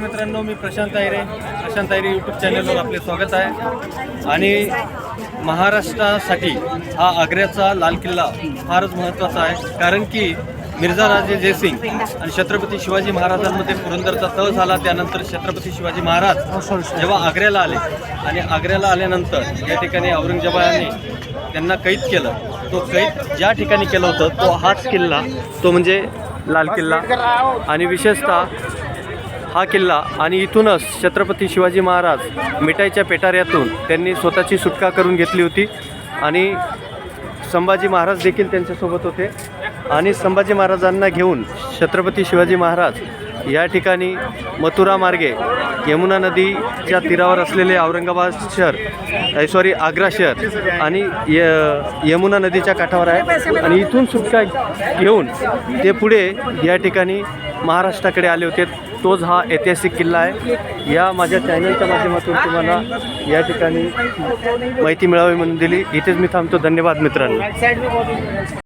मित्रांनो, मी प्रशांत आयरे यूट्यूब चॅनलवर आपले स्वागत आहे. आणि महाराष्ट्रासाठी हा आग्र्याचा लाल किल्ला फारच महत्त्वाचा आहे, कारण की मिर्झा राजे जयसिंग आणि छत्रपती शिवाजी महाराजांमध्ये पुरंदरचा तह झाला. त्यानंतर छत्रपती शिवाजी महाराज जेव्हा आग्र्याला आले आणि आग्र्याला आल्यानंतर या ठिकाणी औरंगजेबाने त्यांना कैद केलं. तो कैद ज्या ठिकाणी केलं होतं तो हाच किल्ला, तो म्हणजे लाल किल्ला. आणि विशेषतः हा किल्ला आणि इथूनच छत्रपती शिवाजी महाराज मिठाईच्या पेटाऱ्यातून त्यांनी स्वतःची सुटका करून घेतली होती. आणि संभाजी महाराज देखील त्यांच्यासोबत होते. आणि संभाजी महाराजांना घेऊन छत्रपती शिवाजी महाराज या ठिकाणी मथुरा मार्गे यमुना नदीच्या तीरावर असलेले औरंगाबाद शहर आग्रा शहर आणि यमुना नदीच्या काठावर आहे. आणि इथून सुटका घेऊन ते पुढे या ठिकाणी महाराष्ट्राकडे आले होते. तोच हा ऐतिहासिक किल्ला आहे. या माझ्या चॅनलच्या माध्यमातून तुम्हाला या ठिकाणी माहिती मिळावी म्हणून दिली. इथेच मी थांबतो. धन्यवाद मित्रांनो.